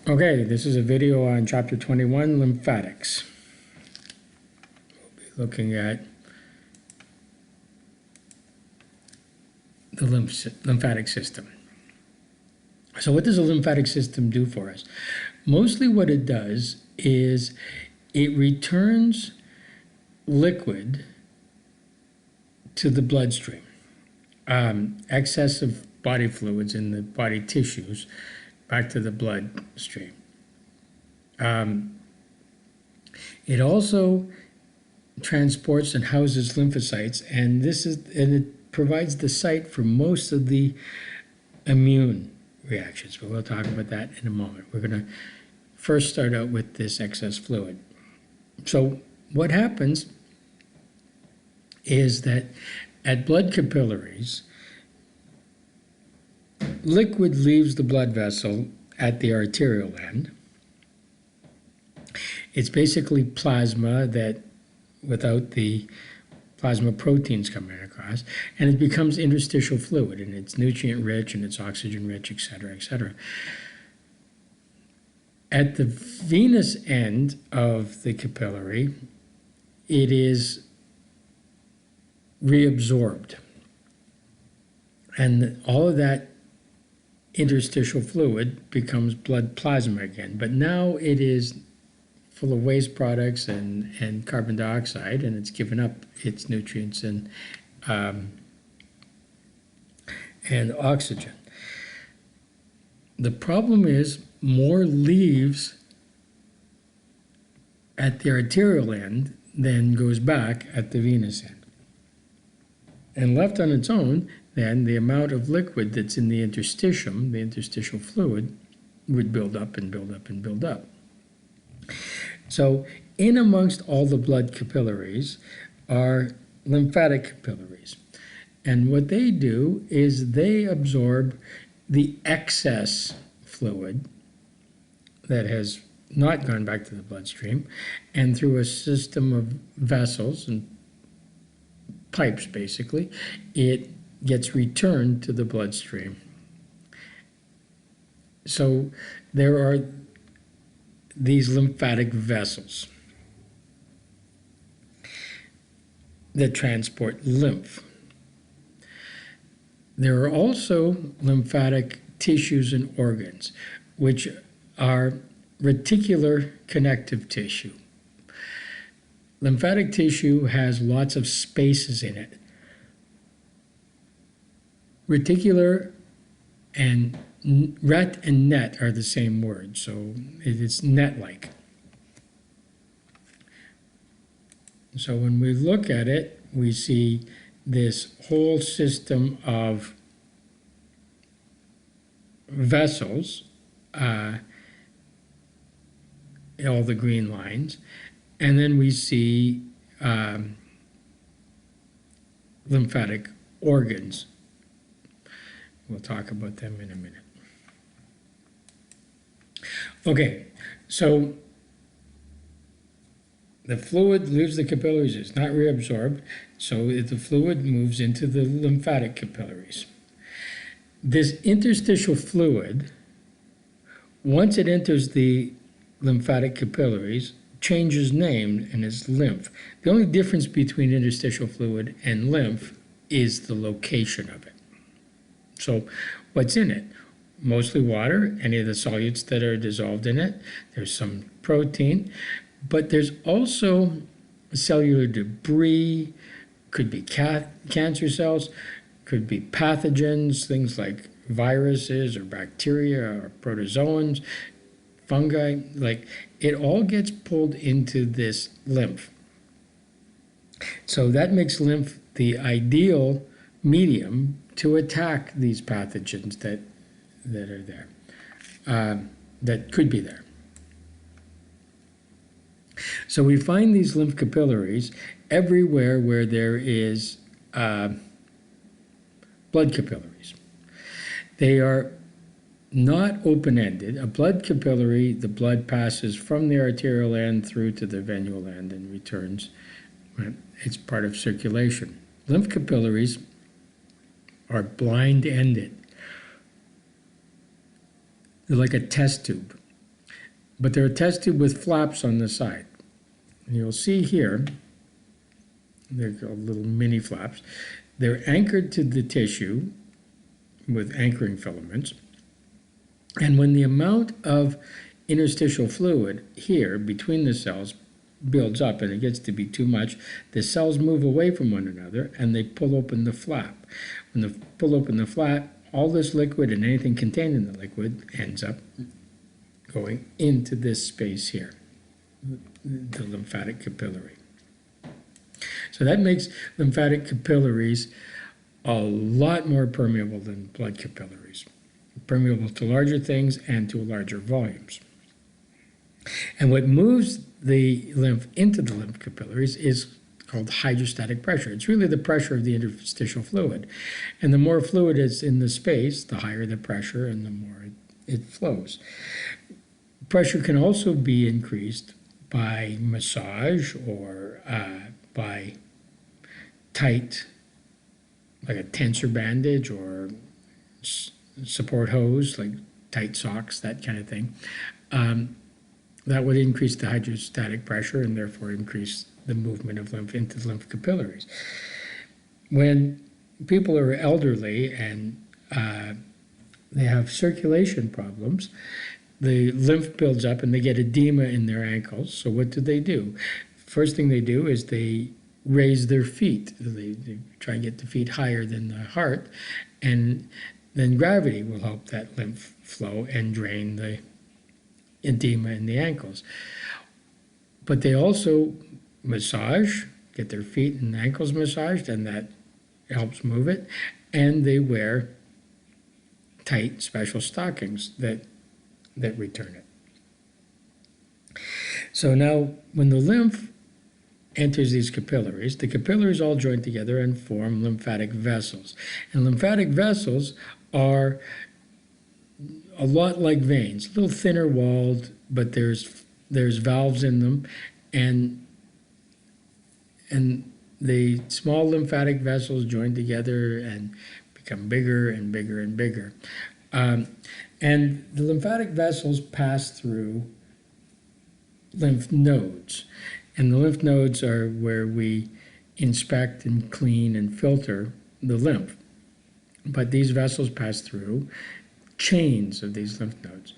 Okay, this is a video on Chapter 21, Lymphatics. We'll be looking at the lymphatic system. So what does a lymphatic system do for us? Mostly what it does is it returns liquid to the bloodstream. Excess of body fluids in the body tissues back to the bloodstream. It also transports and houses lymphocytes, and it provides the site for most of the immune reactions, but we'll talk about that in a moment. We're going to first start out with this excess fluid. So what happens is that at blood capillaries, liquid leaves the blood vessel at the arterial end. It's basically plasma that without the plasma proteins coming across, and it becomes interstitial fluid, and it's nutrient rich and it's oxygen rich, et cetera, et cetera. At the venous end of the capillary, it is reabsorbed, and all of that interstitial fluid becomes blood plasma again, but now it is full of waste products and carbon dioxide, and it's given up its nutrients and oxygen. The problem is more leaves at the arterial end than goes back at the venous end. And left on its own, then the amount of liquid that's in the interstitium, the interstitial fluid, would build up and build up and build up. So in amongst all the blood capillaries are lymphatic capillaries. And what they do is they absorb the excess fluid that has not gone back to the bloodstream, and through a system of vessels and pipes, basically, it gets returned to the bloodstream. So there are these lymphatic vessels that transport lymph. There are also lymphatic tissues and organs, which are reticular connective tissue. Lymphatic tissue has lots of spaces in it. Reticular and ret and net are the same word, so it's net-like. So when we look at it, we see this whole system of vessels, all the green lines, and then we see lymphatic organs. We'll talk about them in a minute. Okay, so the fluid leaves the capillaries, it's not reabsorbed, so the fluid moves into the lymphatic capillaries. This interstitial fluid, once it enters the lymphatic capillaries, changes name and is lymph. The only difference between interstitial fluid and lymph is the location of it. So what's in it? Mostly water, any of the solutes that are dissolved in it. There's some protein, but there's also cellular debris, could be cancer cells, could be pathogens, things like viruses or bacteria or protozoans, fungi, like it all gets pulled into this lymph. So that makes lymph the ideal medium to attack these pathogens that are there, that could be there. So we find these lymph capillaries everywhere where there is blood capillaries. They are not open-ended. A blood capillary, the blood passes from the arterial end through to the venual end and returns. It's part of circulation. Lymph capillaries are blind-ended. They're like a test tube. but they're attested with flaps on the side. And you'll see here, they're called little mini flaps. They're anchored to the tissue with anchoring filaments. And when the amount of interstitial fluid here between the cells builds up and it gets to be too much, the cells move away from one another and they pull open the flap. When they pull open the flap, all this liquid and anything contained in the liquid ends up going into this space here, the lymphatic capillary. So that makes lymphatic capillaries a lot more permeable than blood capillaries, permeable to larger things and to larger volumes. And what moves the lymph into the lymph capillaries is called hydrostatic pressure. It's really the pressure of the interstitial fluid. And the more fluid is in the space, the higher the pressure and the more it flows. Pressure can also be increased by massage or by tight, like a tensor bandage or support hose, like tight socks, that kind of thing. That would increase the hydrostatic pressure and therefore increase the movement of lymph into the lymph capillaries. When people are elderly and they have circulation problems, the lymph builds up and they get edema in their ankles. So what do? First thing they do is they raise their feet. They try and get the feet higher than the heart, and then gravity will help that lymph flow and drain the edema in the ankles. But they also massage, get their feet and ankles massaged, and that helps move it. And they wear tight special stockings that return it. So now when the lymph enters these capillaries, the capillaries all join together and form lymphatic vessels. And lymphatic vessels are a lot like veins, a little thinner walled, but there's valves in them, and the small lymphatic vessels join together and become bigger and bigger and bigger. And the lymphatic vessels pass through lymph nodes, and the lymph nodes are where we inspect and clean and filter the lymph. But these vessels pass through chains of these lymph nodes.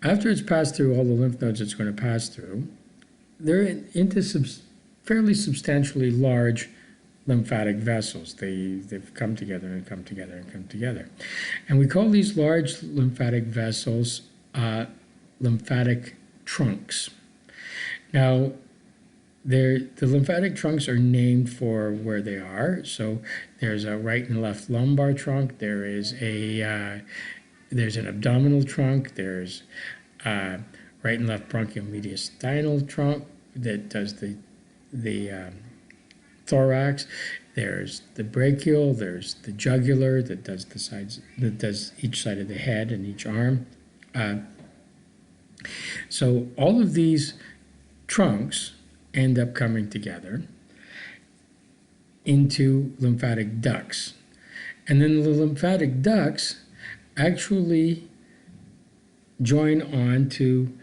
After it's passed through all the lymph nodes it's going to pass through, they're into fairly substantially large lymphatic vessels. They've come together and come together and come together. And we call these large lymphatic vessels lymphatic trunks. Now, the lymphatic trunks are named for where they are. So there's a right and left lumbar trunk. There's an abdominal trunk. There's right and left bronchiomediastinal trunk that does the thorax. There's the brachial. There's the jugular that does the sides, that does each side of the head and each arm. So all of these trunks end up coming together into lymphatic ducts. And then the lymphatic ducts actually join on to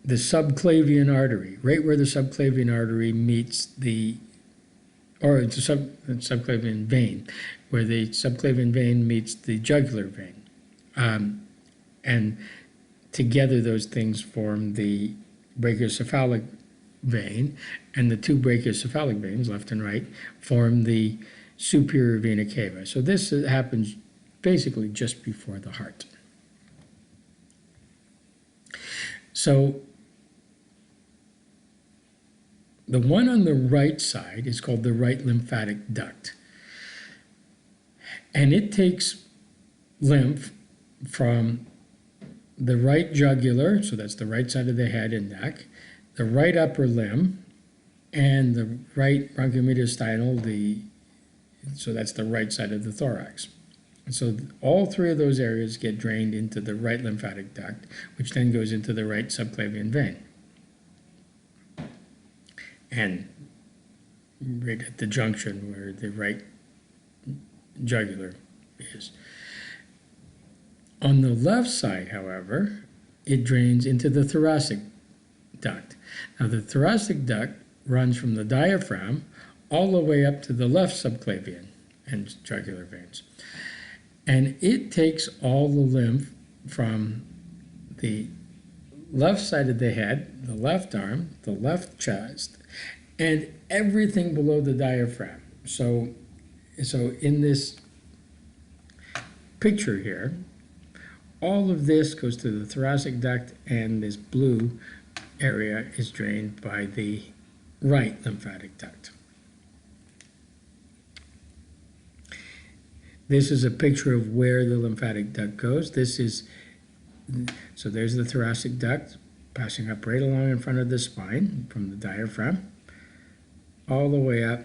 the subclavian artery, right where the subclavian artery meets the, or the subclavian vein, where the subclavian vein meets the jugular vein. And together those things form the brachiocephalic vein, and the two brachiocephalic veins, left and right, form the superior vena cava. So this happens basically just before the heart. So the one on the right side is called the right lymphatic duct. And it takes lymph from the right jugular, so that's the right side of the head and neck, the right upper limb, and the right bronchiomediastinal, so that's the right side of the thorax. So all three of those areas get drained into the right lymphatic duct, which then goes into the right subclavian vein. And right at the junction where the right jugular is. On the left side, however, it drains into the thoracic duct. Now, the thoracic duct runs from the diaphragm all the way up to the left subclavian and jugular veins. And it takes all the lymph from the left side of the head, the left arm, the left chest, and everything below the diaphragm. So in this picture here, all of this goes to the thoracic duct, and this blue area is drained by the right lymphatic duct. This is a picture of where the lymphatic duct goes. So there's the thoracic duct passing up right along in front of the spine from the diaphragm all the way up,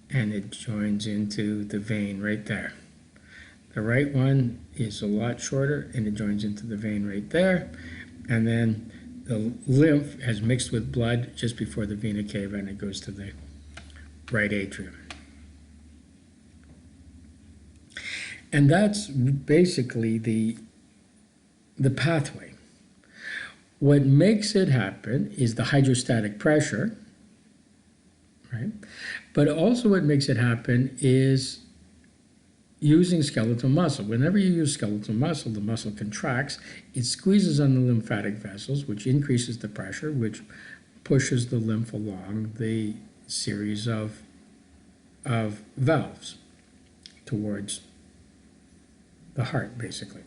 and it joins into the vein right there. The right one is a lot shorter, and it joins into the vein right there, and then the lymph has mixed with blood just before the vena cava, and it goes to the right atrium. And that's basically the pathway. What makes it happen is the hydrostatic pressure, right? But also what makes it happen is using skeletal muscle. Whenever you use skeletal muscle, the muscle contracts, it squeezes on the lymphatic vessels, which increases the pressure, which pushes the lymph along the series of valves towards the heart, basically.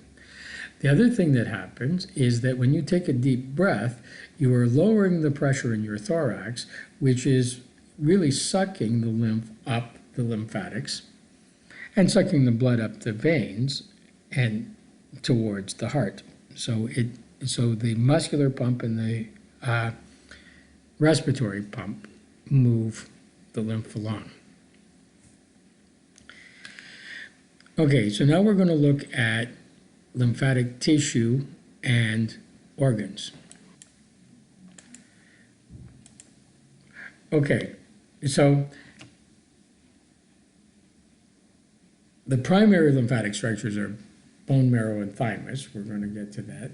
The other thing that happens is that when you take a deep breath, you are lowering the pressure in your thorax, which is really sucking the lymph up the lymphatics and sucking the blood up the veins and towards the heart. So the muscular pump and the respiratory pump move the lymph along. Okay, so now we're going to look at lymphatic tissue and organs. Okay, so the primary lymphatic structures are bone marrow and thymus. We're going to get to that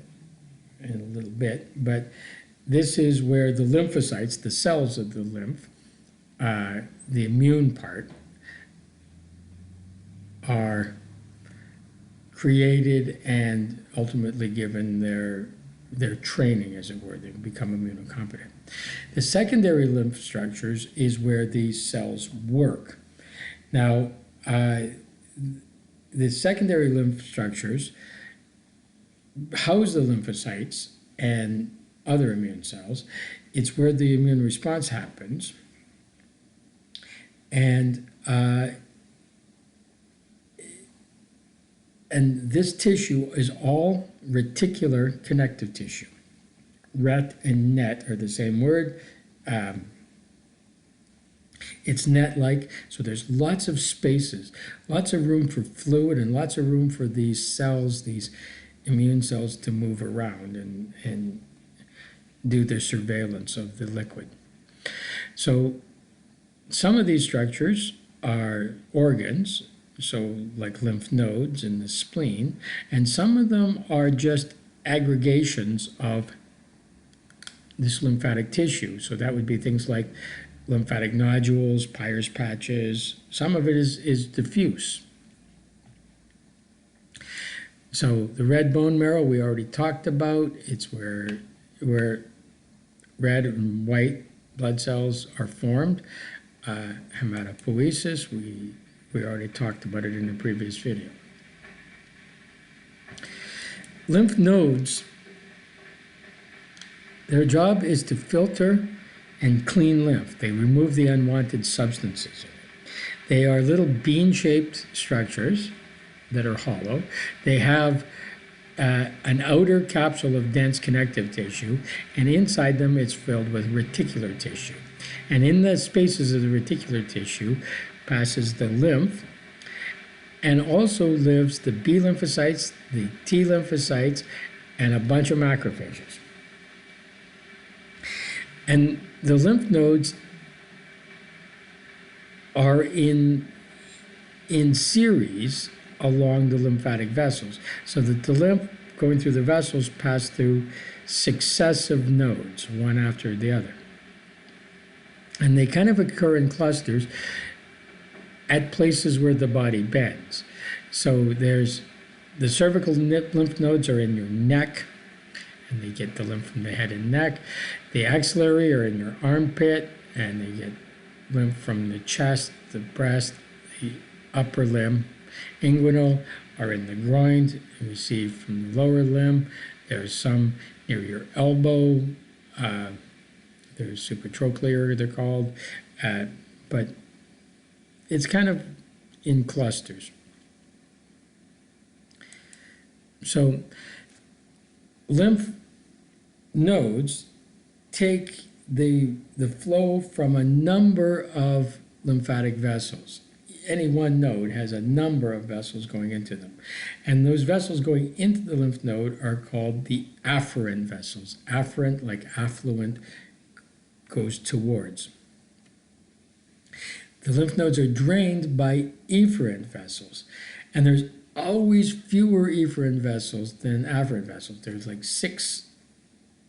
in a little bit, but this is where the lymphocytes, the cells of the lymph, the immune part, are created and ultimately given their training, as it were. They become immunocompetent. The secondary lymph structures is where these cells work. Now, the secondary lymph structures house the lymphocytes and other immune cells. It's where the immune response happens. And this tissue is all reticular connective tissue. Ret and net are the same word. It's net-like, so there's lots of spaces, lots of room for fluid, and lots of room for these cells, these immune cells, to move around and do their surveillance of the liquid. So some of these structures are organs, so like lymph nodes in the spleen, and some of them are just aggregations of this lymphatic tissue. So that would be things like lymphatic nodules, Peyer's patches. Some of it is diffuse. So the red bone marrow we already talked about. It's where red and white blood cells are formed. Hemopoiesis, we already talked about it in a previous video. Lymph nodes, their job is to filter and clean lymph. They remove the unwanted substances in it. They are little bean-shaped structures that are hollow. They have an outer capsule of dense connective tissue, and inside them it's filled with reticular tissue. And in the spaces of the reticular tissue passes the lymph, and also lives the B lymphocytes, the T lymphocytes, and a bunch of macrophages. And the lymph nodes are in series along the lymphatic vessels, so that the lymph going through the vessels pass through successive nodes, one after the other. And they kind of occur in clusters at places where the body bends. So there's the cervical lymph nodes are in your neck, and they get the lymph from the head and neck. The axillary are in your armpit, and they get lymph from the chest, the breast, the upper limb. Inguinal are in the groins, and receive from the lower limb. There's some near your elbow. There's supratrochlear, they're called, but it's kind of in clusters. So lymph nodes take the flow from a number of lymphatic vessels. Any one node has a number of vessels going into them. And those vessels going into the lymph node are called the afferent vessels. Afferent, like affluent, goes towards. The lymph nodes are drained by efferent vessels. And there's always fewer efferent vessels than afferent vessels. There's like 6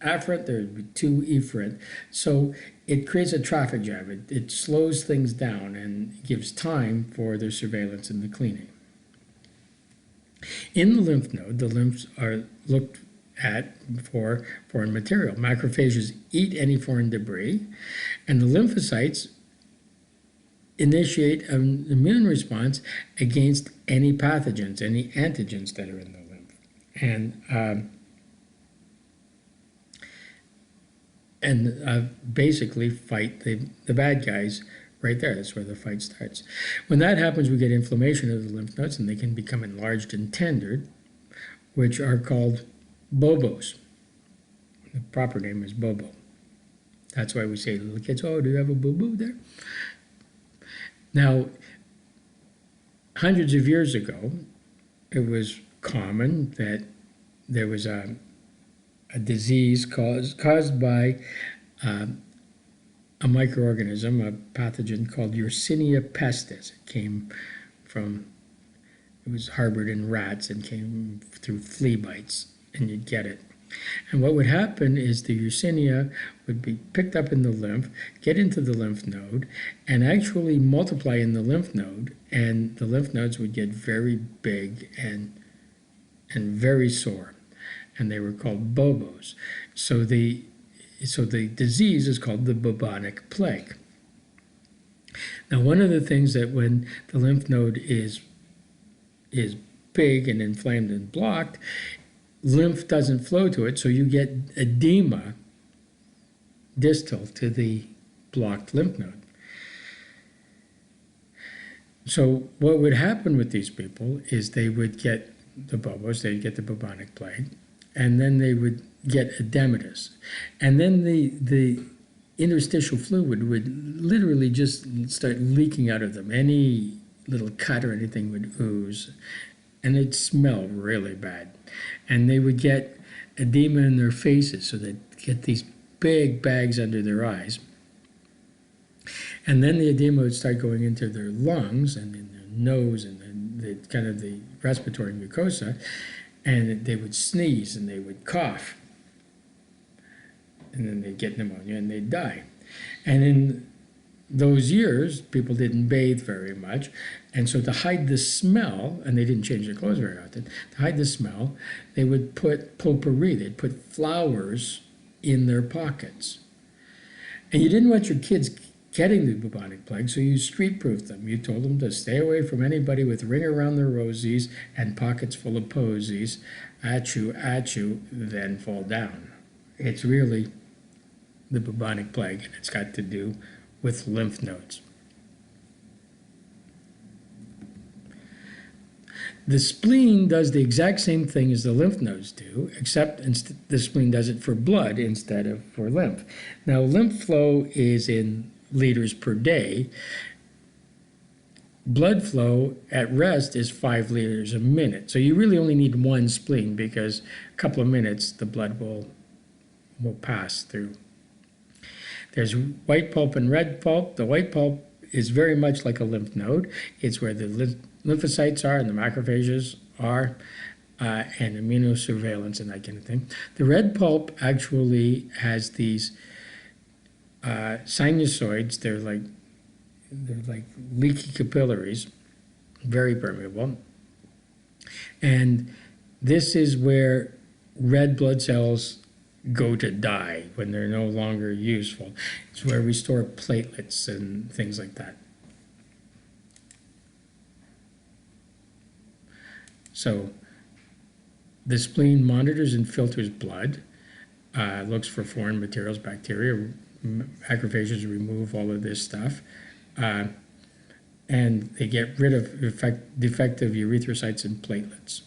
afferent, there would be 2 efferent. So it creates a traffic jam. It slows things down and gives time for the surveillance and the cleaning. In the lymph node, the lymphs are looked at for foreign material. Macrophages eat any foreign debris, and the lymphocytes initiate an immune response against any pathogens, any antigens that are in the lymph. And basically fight the bad guys right there. That's where the fight starts. When that happens, we get inflammation of the lymph nodes, and they can become enlarged and tendered, which are called bobos. The proper name is bobo. That's why we say to little kids, "Oh, do you have a boo-boo there?" Now, hundreds of years ago, it was common that there was a disease caused by a microorganism, a pathogen called Yersinia pestis. It was harbored in rats and came through flea bites, and you'd get it. And what would happen is the Yersinia would be picked up in the lymph, get into the lymph node, and actually multiply in the lymph node, and the lymph nodes would get very big and very sore, and they were called bobos. So the disease is called the bubonic plague. Now, one of the things that when the lymph node is big and inflamed and blocked, lymph doesn't flow to it, so you get edema distal to the blocked lymph node. So what would happen with these people is they would get the bobos, they'd get the bubonic plague, and then they would get edematous. And then the interstitial fluid would literally just start leaking out of them. Any little cut or anything would ooze, and it'd smell really bad. And they would get edema in their faces, so they'd get these big bags under their eyes. And then the edema would start going into their lungs and in their nose and the kind of the respiratory mucosa, and they would sneeze and they would cough. And then they'd get pneumonia and they'd die. And in those years, people didn't bathe very much, and so to hide the smell, and they didn't change their clothes very often, to hide the smell, they would put potpourri, they'd put flowers in their pockets. And you didn't want your kids getting the bubonic plague, so you street-proofed them. You told them to stay away from anybody with ring around their rosies and pockets full of posies, at you, then fall down. It's really the bubonic plague, and it's got to do with lymph nodes. The spleen does the exact same thing as the lymph nodes do, except the spleen does it for blood instead of for lymph. Now, lymph flow is in liters per day. Blood flow at rest is 5 liters a minute. So you really only need one spleen, because a couple of minutes the blood will pass through. There's white pulp and red pulp. The white pulp is very much like a lymph node. It's where the lymphocytes are and the macrophages are. and immunosurveillance and that kind of thing. The red pulp actually has these sinusoids. They're like leaky capillaries, very permeable. And this is where red blood cells go to die when they're no longer useful. It's where we store platelets and things like that. So the spleen monitors and filters blood, looks for foreign materials, bacteria, macrophages remove all of this stuff, and they get rid of defective erythrocytes and platelets.